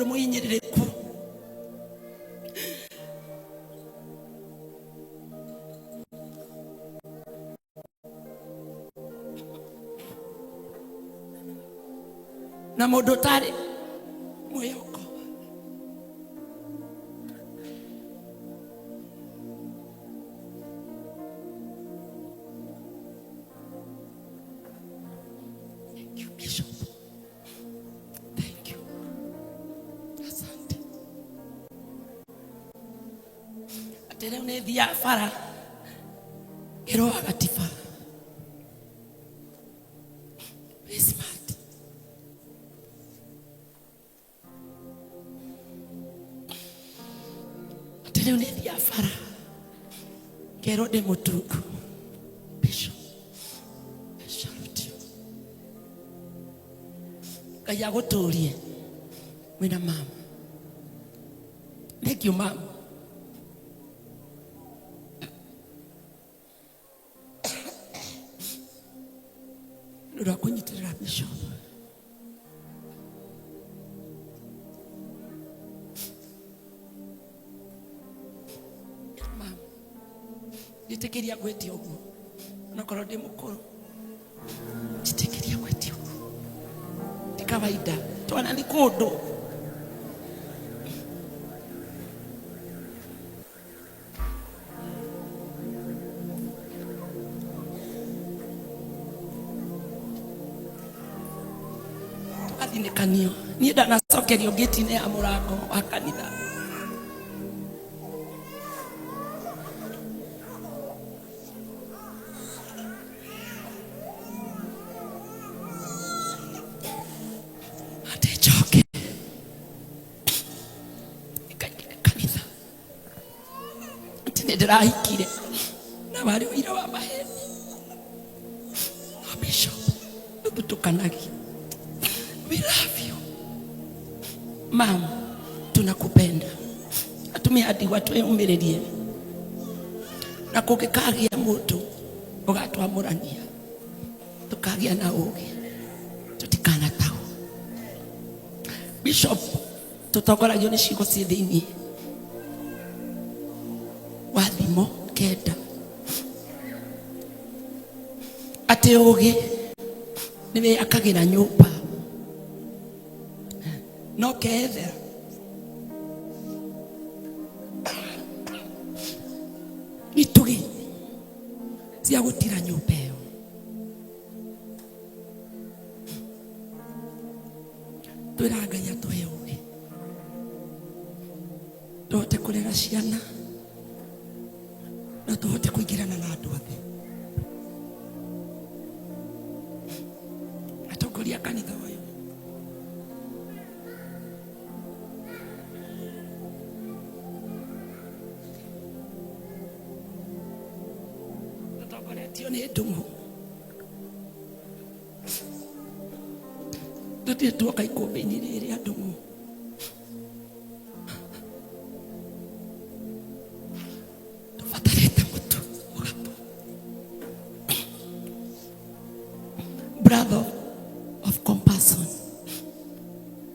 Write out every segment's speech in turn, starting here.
muinyireku na mundu tari mwiyoko Tere unedia fara ero agatifa smart tere unedia fara kero de mutuku bishop kaya gotorie mwina mama thank you mama. Nura kunyitirira bishop mama nitekeria gweti ogu nakoro ndi mukuru nitekeria gweti ogu ndi kawaida twana ni kundu kanio ni ndana sokerio gate-ini ya murango wa kanitha ate choke ikaingira kanitha tene ndiraikire na bari uira wa maheni na bishop tutukanagi. We love you. Mama, tunakupenda. Atumia hadi watu eumirerie. Na kugikagia mutu ugatwamurania. Tukagia na ugi. Tutikana tao. Bishop, tutogoragio ni ciugo ci thiini wa thimo kenda. Ate ugi niwe akagira nyumba. No kether itugi cia gutira nyumba iyo twira Ngai atuhe ugi tuhote kurera ciana na tuhote kuingirana na andu othe atongoria kanitha wayo tione dungu tati tuoka ikombe-ini riri andungu tufatarete mutu ugapo brother of compassion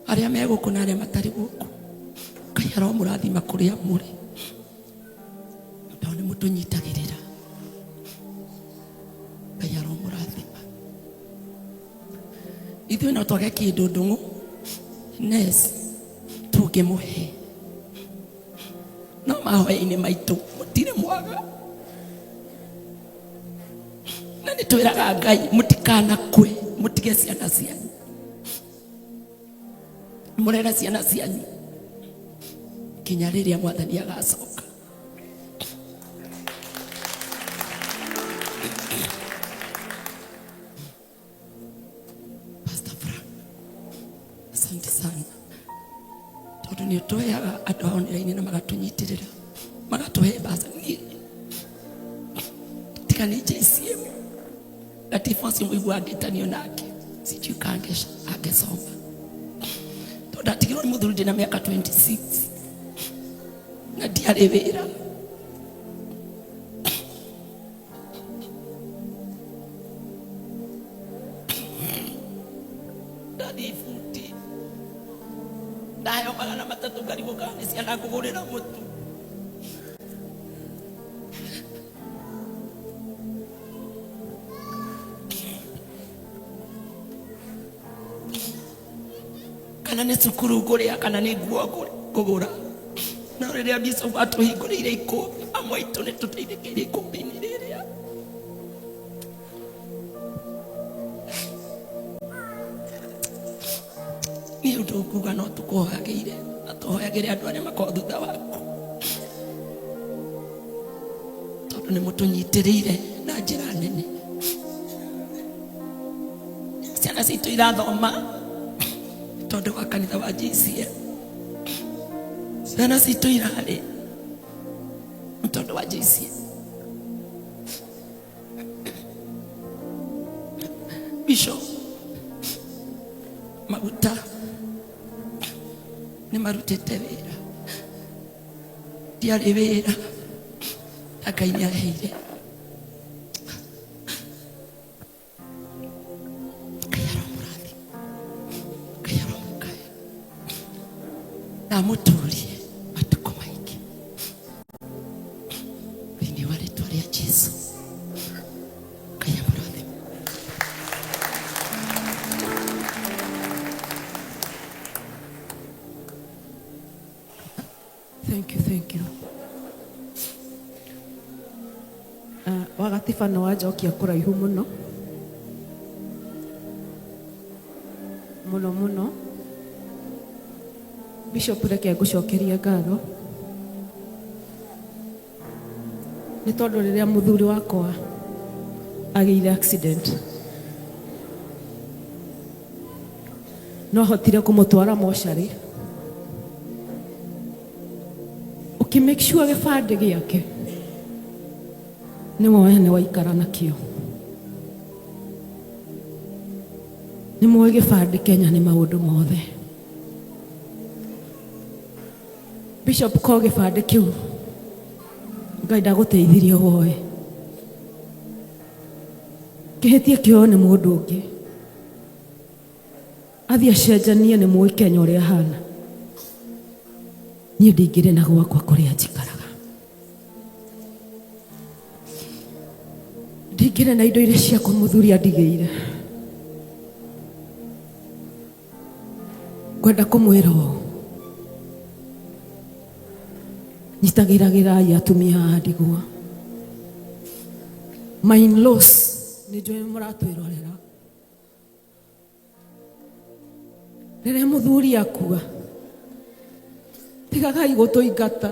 aria me guku na aria matari guku Ngai aromurathima kuria muri ndone mutu nyitagirira ithuĩ no twage kĩndũ ndũng'ũ nesi tũngĩmũhe no mahoya-inĩ maitũ mũtirĩ mwaga na nĩ twĩraga Ngai mũtikanakue mũtige ciana cianyu mũrere ciana cianyu kinya rĩrĩa Mwathani agacoka. Asante sana tondu ni tuheaga andu ao nira-ini na magatunyitirira magatuhe basa ni tikani JCM Latifonsi muigua angitanio nake sijui kangesha angesoma tondu atigirwo ni muthuri ndina miaka 26 na ndiarĩ wĩra ndathi futi ndahe nayo magana matatu ngarigo kana ciana ngugurira mutu kana nĩ cukuru ngũrĩa kana nĩ nguo ngũgũra. No rĩrĩa Bishop atũhingũrĩire ikũmbĩ amwe aitũ nĩ tũteithĩkĩire ikũmbĩ-inĩ rĩrĩa. Niĩ ũndũ nguga no tũkũhoyagĩire na tũhoyagĩre andũ arĩa makoragwo thutha waku, tondũ nĩ mũtũnyitĩrĩire na njĩra nene. Ciana citũ irathoma tondũ wa kanitha wa JCM. Ciana citũ irarĩ tondũ wa JCM. Bishop maguta nĩ marutĩte wĩra, ndiarĩ wĩra Ngai nĩ aheire. Na mũtũrie matukũ maingĩ thĩinĩ wa rĩtwa rĩa Jesũ. Ngai amũrathime. Thank you. Wagatiba no wanjokia kũraihu mũno mũno. Bishop reke ngũcokeria ngatho nĩ tondũ rĩrĩa mũthuri wakwa agĩire accident no hotire kũmũtwara mocarĩ make sure gĩbandĩ gĩake nĩ moe nĩ waikara nakĩo. Nĩ moe gĩbandĩ Kenya nĩ maũndũ mothe. Bishop ko gĩbandĩ kĩu Ngai ndagũteithirie woe, kĩhĩtie kĩo nĩ mũndũ ũngĩ athiĩ acenjanie nĩ mũĩ Kenya ũrĩa hana. Niĩ ndingĩrĩ na gwakwa kũrĩa njikaraga, ndingĩrĩ na indo iria ciakwa mũthuri andigĩire. Ngwenda kũmwĩra ũũ, nyitagĩragĩrai atumia a ndigwa. My in-laws nĩ njũĩ mũratwĩrorera. Rĩrĩa mũthuri akua tigagai gũtũingata,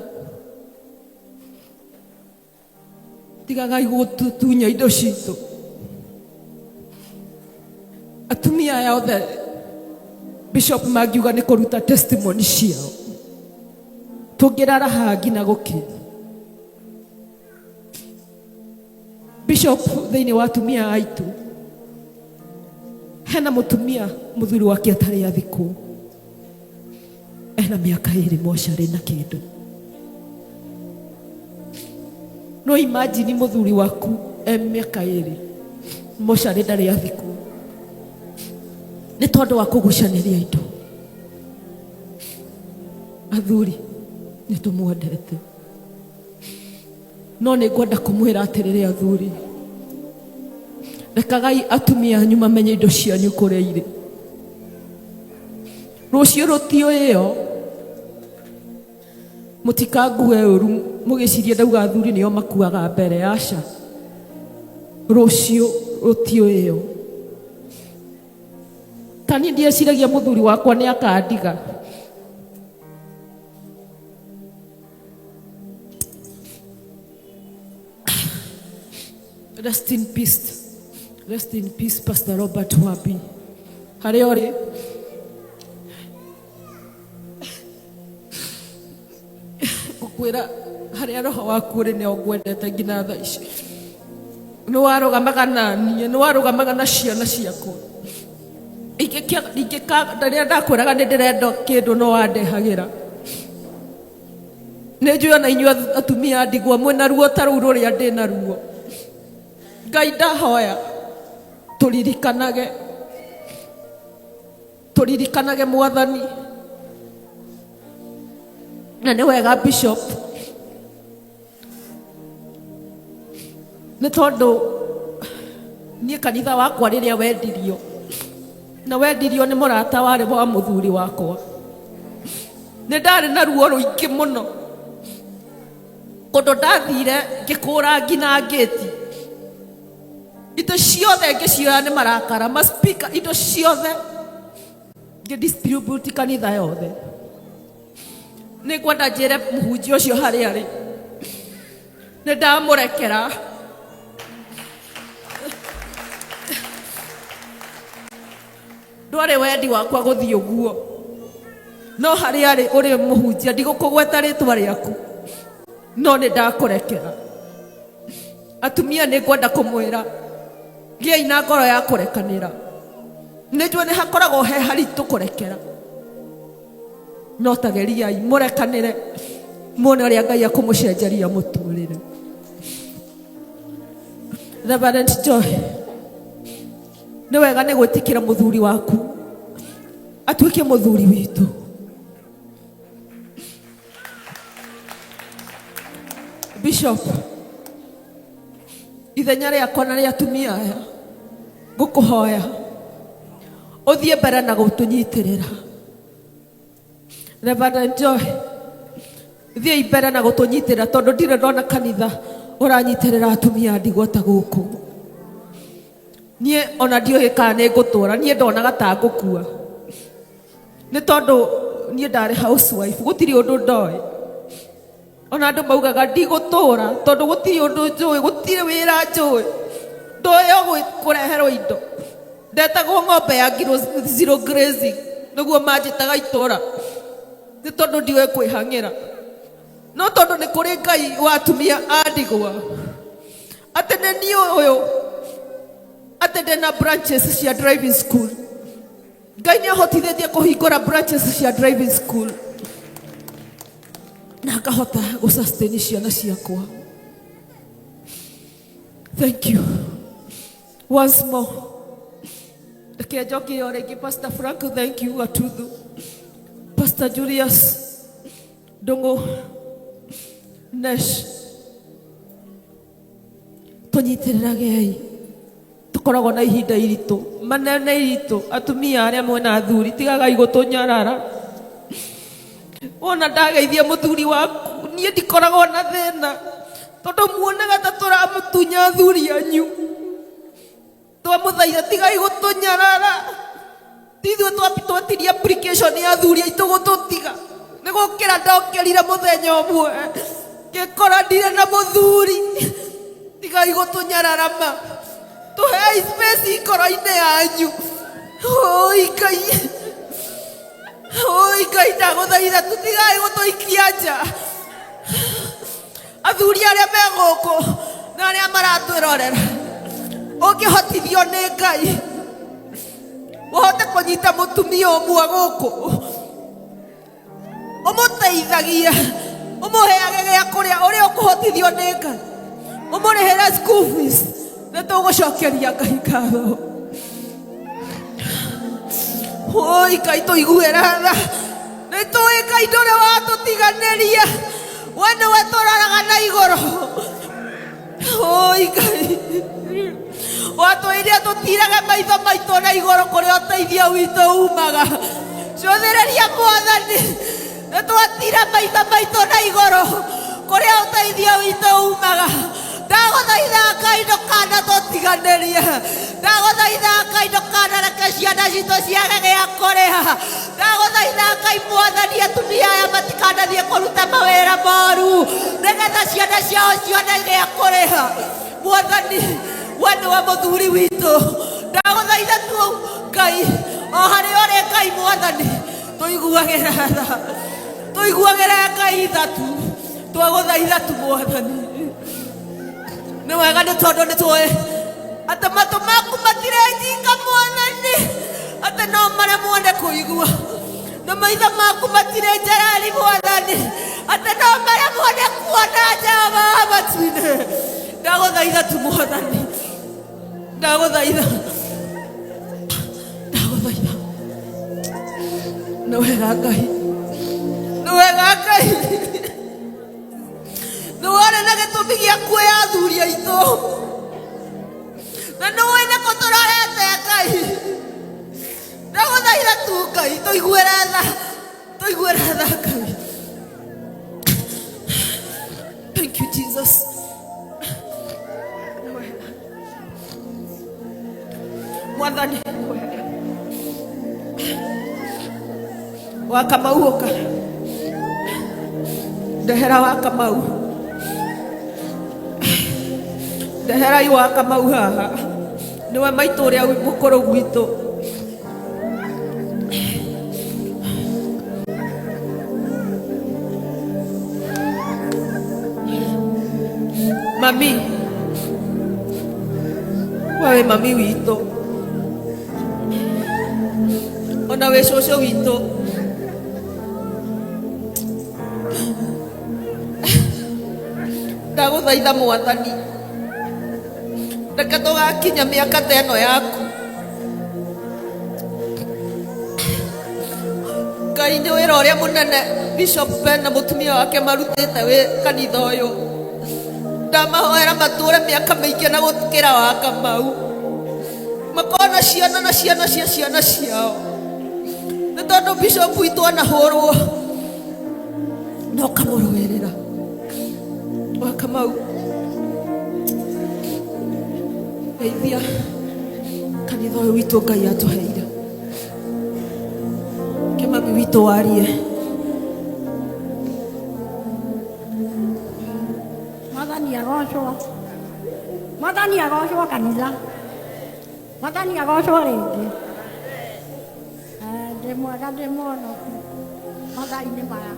tigagai gũtutunya indo citũ. Atumia aya othe Bishop mangiuga nĩ kũruta testimony ciao, tũngĩrara hangi na gũkĩ. Bishop thĩinĩ wa atumia aitũ hena mũtumia mũthuri wake atarĩ athikũ, ena mĩaka 2 mocarĩ na kĩndũ. No imagine mũthuri waku mĩaka 2 mocarĩ ndarĩ athikũ nĩ tondũ wa kũgucanĩria indo. Athuri nĩ tũmwendete, no nĩ ngwenda kũmwĩra atĩrĩrĩ athuri, rekagai atumia anyu mamenye indo cianyu kũrĩa irĩ. Rũciũ rũtiũĩ mũtikangue ũru mũgĩciria ndauga athuri nĩo makuaga mbere. Aca, rũciũ rũtiũĩ. Tani ndieciragia mũthuri wakwa nĩ akandiga. Rest in peace Pastor Robert Wabi. Harĩa ũrĩ ngũkwĩra, harĩa roho waku ũrĩ nĩo ngwendete nginya thaa ici. Nĩ warũgamaga na niĩ, nĩ warũgamaga na ciana ciakwa. Rĩrĩa ndakwĩraga nĩ ndĩrenda kĩndũ no wandehagĩra. Nĩ njũĩ ona inyuĩ atumia ndigwa mwĩna ruo ta rũu rũrĩa ndĩ na ruo. Ngai ndahoya tũririkanage Mwathani na nĩ wega Bishop, nĩ tondũ niĩ kanitha wakwa rĩrĩa wendirio, na wendirio nĩ mũrata warĩ wa mũthuri wakwa, nĩ ndarĩ na ruo rũingĩ mũno, tondũ ndathire ngĩkũra nginya ngĩti, indo ciothe ngĩcioya nĩ marakara, maspika, indo ciothe ngĩdistribute kanitha yothe. Nĩ ngwenda njĩre mũhunjia ũcio harĩa arĩ, nĩ ndamũrekera, ndwarĩ wendi wakwa gũthiĩ ũguo, no harĩa arĩ ũrĩ mũhunjia, ndigũkũgweta rĩtwa rĩaku, no nĩ ndakũrekera. Atumia nĩ ngwenda kũmwĩra gĩai na ngoro ya kũrekanĩra. Nĩ njũĩ nĩ hakoragwo he haritũ kũrekera, no tageriai mũrekanĩre, muone ũrĩa Ngai akũmũcenjeria mũtũrĩre. Reverend Joy, nĩ wega nĩ gwĩtĩkĩra mũthuri waku atuĩke mũthuri witũ. Bishop, ithenya rĩakwa na rĩa atumia aya ngũkũhoya ũthiĩ mbere na gũtũnyitĩrĩra. Reverend Joy, thiĩ mbere na gũtũnyitĩrĩra, tondũ ndirĩ ndona kanitha ũranyitĩrĩra atumia a ndigwa ta gũkũ. Niĩ ona ndiũĩ kana nĩ ngũtũra, niĩ ndonaga ta ngũkua, nĩ tondũ niĩ ndarĩ housewife, gũtirĩ ũndũ ndoĩ. Ona andũ maugaga ndigũtũra tondũ gũtirĩ ũndũ njũĩ, gũtirĩ wĩra njũĩ, ndoĩ o kũreherwo indo. Ndetagwo ng'ombe ya zero grazing, nĩguo manjĩtaga itũra, nĩ tondũ ndiũĩ kwĩhang'ĩra. No tondũ nĩ kũrĩ Ngai wa atumia a ndigwa, atĩ nĩ niĩ ũyũ, atĩ ndĩna branches cia driving school. Ngai nĩ ahotithĩtie kũhingũra branches cia driving school, na ngahota gũsustain ciana ciakwa. Thank you once more. Reke njoke o rĩngĩ Pastor Frank, thank you Gatuthu, Pastor Julius Ndung'u, Nesh, tũnyitĩrĩragei. Tũkoragwo na ihinda iritũ, manene iritũ. Atumia arĩa mwena athuri, tigagai gũtũnyarara. Wona ndageithia mũthuri waku, niĩ ndikoragwo na thĩna, tondũ muonaga ta tũramũtunya athuri anyu. Twamũthaitha tigai gũtũnyarara, ithuĩ twatirie application ya athuri aitũ gũtũtiga. Nĩ gũkĩra ndokerire mũthenya ũmwe ngĩkora ndirĩ na mũthuri. Tigai gũtũnyarara ma, tũhei space ngoro-inĩ yanyu. Oi Ngai, oi Ngai, ndagũthaitha tũtigai gũtũikia nja. Athuri arĩa me gũkũ na arĩa maratwĩrorera, ũngĩhotithio nĩ Ngai ũhote kũnyita mũtumia ũmwe gũkũ, ũmũteithagie, ũmũheage gĩa kũrĩa, ũrĩa ũkũhotithio nĩ Ngai, ũmũrĩhĩre school fees, nĩ tũgũcokeria Ngai ngatho. Oi Ngai, tũiguĩra tha, nĩ tũĩ Ngai ndũrĩ watũtiganĩria, we nĩwe tũroraga na igũrũ. Oi Ngai, watwĩrire tũtirage maitho maitũ na igũrũ kũrĩa ũteithio witũ umaga. Cũthĩrĩria Mwathani, nĩ twatira maitho maitũ na igũrũ kũrĩa ũteithio witũ umaga. Ndagũthaitha Ngai ndũkanatũtiganĩrie, ndagũthaitha Ngai ndũkanareke ciana citũ ciage gĩa kũrĩa, ndagũthaitha Ngai Mwathani atumia aya matikanathiĩ kũruta mawĩra moru, nĩgetha ciana ciao cione gĩa kũrĩa. Mwathani, we nĩwe mũthuri witũ, ndagũthaitha tu Ngai, o harĩa ũrĩ Ngai Mwathani, tũiguagĩra tha, tũiguagĩra Ngai tha tu, twagũthaitha tu Mwathani. Nĩ wega nĩ tondũ nĩ tũĩ atĩ matũ maku matirĩ njinga Mwathani, atĩ no marĩa mwone kũigua, na maitho maku matirĩ njarari Mwathani, atĩ no marĩa mwone kuona Jehova matu-inĩ. Ndagũthaitha tu Mwathani, ndagũthaitha, ndagũthaitha. Nĩ wega Ngai, nĩ wega Ngai. gĩtũmi gĩa kuoya athuri aitũ na nĩwe nĩ kũ tũrorete Ngai ndagũthaitha tu Ngai tũiguĩre tha Ngai. Thank you Jesus. Mwathani wa Kamau ũka ndehera wa Kamau ndehera yu wa Kamau haha niwe maitũ ũrĩa mũkũrũ gwitũ mami wewe mami witũ ona we cũcũ witũ ndagũthaitha Mwathani reke tũgakinya mĩaka ta ĩno yaku Ngai nĩ wĩra ũrĩa mũnene Bishop Ben na mũtumia wake marutĩte wĩ kanitha ũyũ ndamahoera matũũre mĩaka mĩingĩ na gũkĩra wa Kamau makona ciana na ciana cia ciana ciao nĩ tondũ Bishop witũ anahũrwo no kamũrũĩrĩra wa Kamau geithia kanitha ũyũ witũ Ngai atũheire ke mami witũ warie. Mwathani agocwo kanitha Mwathani agocwo rĩngĩ ndĩ mwega ndĩ mũhonoku mathaa-inĩ maya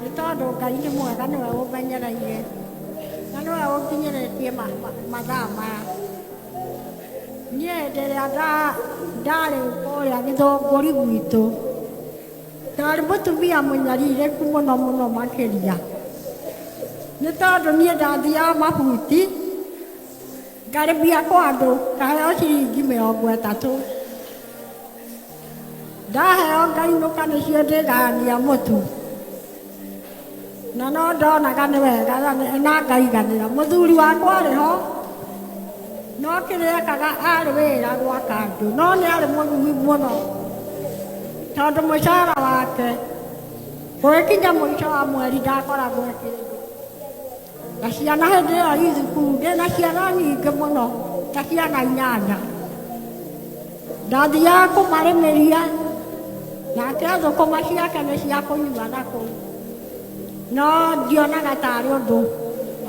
nĩ tondũ Ngai nĩ mwega nĩwe ũmenyereire na nĩwe ũnginyĩrĩtie mathaa maya niĩ hĩndĩ ĩrĩa ndarĩ kũrĩa Gĩthũngũri gwitũ ndarĩ mũtumia mũnyarirĩku mũno mũno makĩria nĩ tondũ niĩ ndathiaga mabuti ngarĩbia kwa andũ ngaheo ciringi 30 ndaheo ngainũka nĩcio ndĩgania mũtu na no ndonaga nĩ wega na ngaiganĩra mũthuri wakwa arĩ ho no kĩrĩa ekaga arĩ wĩra gwaka andũ no nĩ arĩ mũrugi mũno tondũ mũcara wake gũgĩkinya mũico wa mweri ndakoragwo kĩndũ na ciana hĩndĩ ĩyo i thukuru ndĩna ciana nyingĩ mũno ta ciana 8 ndathiaga kũmarĩmĩria nake thũkũma ciake nĩ cia kũnyua na kũu no ndionaga tarĩ ũndũ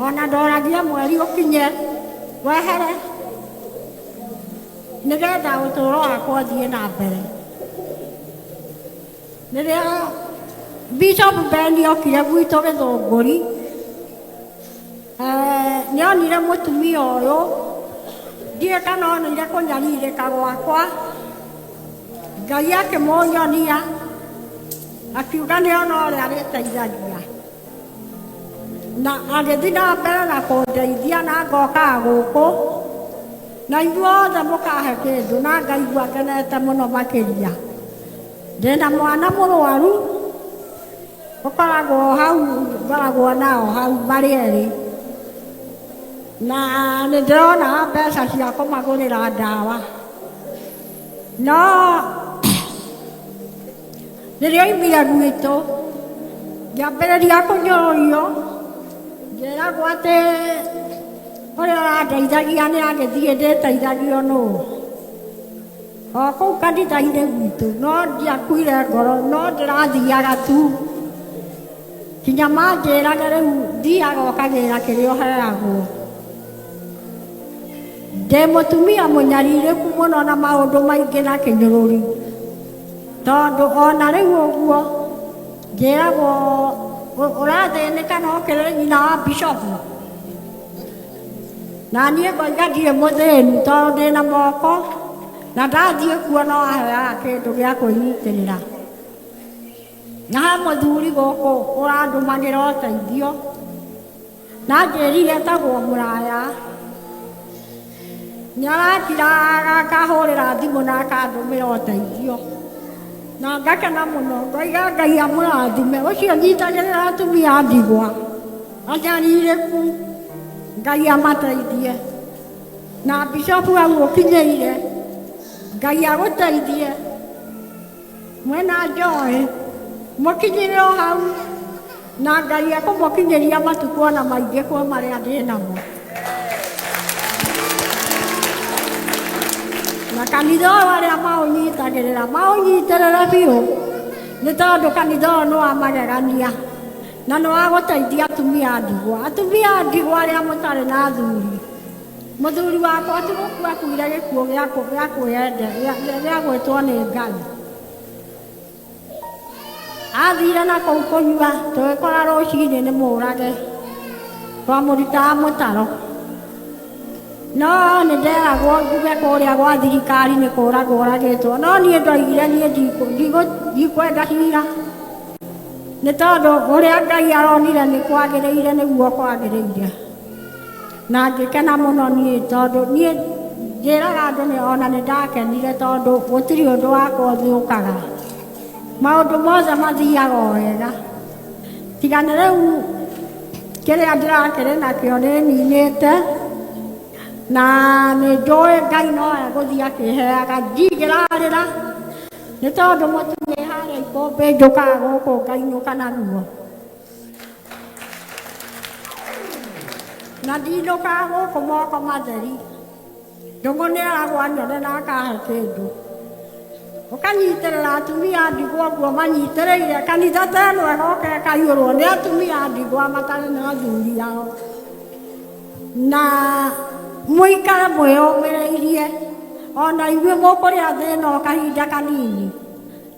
ona ndoragia mweri ũkinye wehere nĩgetha ũtũũro wakwa ũthiĩ na mbere rĩrĩa Bishop Ben okire gwitũ Gĩthũngũri nĩonire mũtumia ũyũ ndiĩ kana onire kũnyarirĩka gwakwa Ngai akĩmũnyonia akiuga nĩona ũrĩa arĩteithagia na agĩthiĩ na mbere na kũndeithia na ngokaga gũkũ na inyuothe mũkahe kĩndũ na ngaigua ngenete mũno makĩria ndĩna mwana mũrwaru ũkoragwo hau ngoragwo nao hau marĩ erĩ na nĩ ndĩrona mbeca cia kũmagũrĩra ndawa no rĩrĩa oimire gwitũ ngĩambĩrĩria kũnyũrũrio ngĩragwo atĩ ũrĩa ũrandeithagia nĩ agĩthiĩ ndĩteithagio nũũ o kũu kanitha-inĩ gwitũ no ndiakuire ngoro no ndĩrathiaga tu kinya manjĩrage rĩu thiaga ũkagĩra kĩrĩa ũheagwo ndĩ mũtumia mũnyarirĩku mũno na maũndũ maingĩ na kĩnyũrũri tondũ ona rĩu ũguo njĩragwo ũrathĩnĩka no ũkĩrĩ nyina wa Bishop na niĩ ngoiga ndirĩ mũthĩnu tondũ ndĩna moko na ndathiĩ kuo no aheaga kĩndũ gĩa kwĩnyitĩrĩra na he mũthuri gũkũ ũrandũmagĩra ũteithio na njĩrire etagwo Mũraya nĩarakira akahũrĩra thimũ na akandũmĩra ũteithio na ngakena mũno ngoiga Ngai amũrathime ũcio nyitagĩrĩra atumia a ndigwa ajarire ku Ngai amateithie na bishop au ũkinyĩire Ngai agũteithie mwena Joy mũkinyĩre o hau na Ngai akũmũkinyĩria matukũ ona maingĩ kwa marĩa ndĩ namo na kanitha ũyũ arĩa maũnyitagĩrĩra biũ nĩ tondũ kanitha ũyũ nĩ wa magegania na nĩ wa gũteithia atumia a ndigwa arĩa mũtarĩ na athuri mũthuri wakwa ti gũkua akuire gĩkuũ gĩa gwĩtwo nĩ Ngai athire na kũu kũnyua tũgĩkora rũcinĩ nĩ mũrage twamũrutaga mũtaro no nĩ nderagwo njuge kũrĩa gwa thirikari nĩ kũragwo ũragĩtwo no niĩ ndoigire niĩ ndikwenda cira nĩ tondũ ũrĩa Ngai aronire nĩ kwagĩrĩire nĩguo kwagĩrĩire na ngĩkena mũno niĩ tondũ niĩ njĩraga andũ ona nĩ ndakenire tondũ gũtirĩ ũndũ wakwa ũthũkaga maũndũ mothe mathiaga o wega tiga nĩ rĩu kĩrĩa ndĩrakĩrĩ nakĩo nĩ ninĩte na nĩ njũĩ Ngai no egũthiĩ akĩheaga ndingĩrarĩra nĩ tondũ mũtumia harĩa ikũmbĩ njũkaga gũkũ ngainũka naruo na ndinũkaga gũkũ moko matheri ndũngũ nĩ aragwa nyone na akahe kĩndũ ũkanyitĩrĩra atumia a ndigwa ũguo manyitĩrĩire kanitha ta ĩno ĩgoka ĩkaiyũrwo nĩ atumia a ndigwa matarĩ na athuri ao na mũikare mwĩyũmĩrĩirie ona inyuĩ mũkũrĩa thĩna o kahinda kanini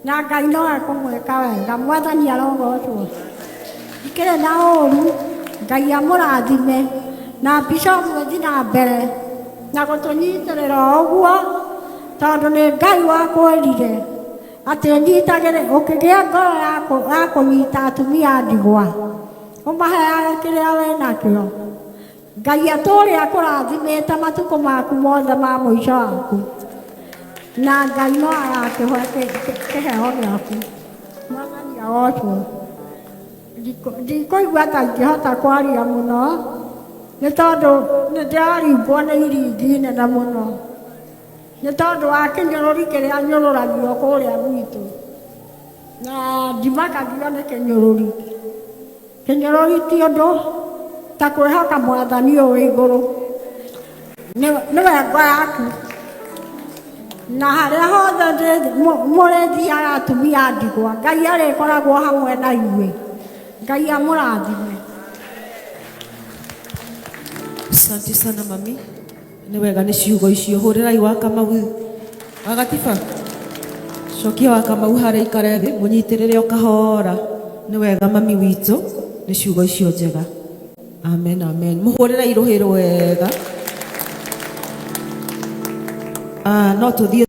na Ngai no ekũmwĩka wega Mwathani arogocwo ikĩrĩ na ũru Ngai amũrathime na bishop gũthiĩ na mbere na gũtũnyitĩrĩra ũguo tondũ nĩ Ngai wakwĩrire atĩ ũkĩgĩa ngoro ya kũnyita atumia a ndigwa ũmaheage kĩrĩa wĩ nakĩo Ngai atũũre akũrathimĩte matukũ maku mothe ma mũico waku na Ngai no agakĩhe kĩheo gĩaku Mwathani agocwo ndikũigua ta ingĩhota kwaria mũno nĩ tondũ nĩ ndĩraringwo nĩ iringi nene mũno nĩ tondũ wa kĩnyũrũri kĩrĩa nyũrũragio kũrĩa gwitũ na ndimakagio nĩ kĩnyũrũri ti ũndũ ta kwĩhoka Mwathani ũyũ wĩ igũrũ nĩwe ngo yaku na harĩa hothe mũrĩthiaga atumia a ndigwa Ngai arĩkoragwo hamwe na inyuĩ Ngai amũrathime. Asante sana mami nĩ wega nĩ ciugo icio hũrĩrai wa Kamau wa Gatiba cokia wa Kamau harĩa ikare thĩ mũnyitĩrĩre o kahora nĩ wega mami witũ nĩ ciugo icio njega amen amen mũhũrĩrai rũhĩ rwega no tũthiĩ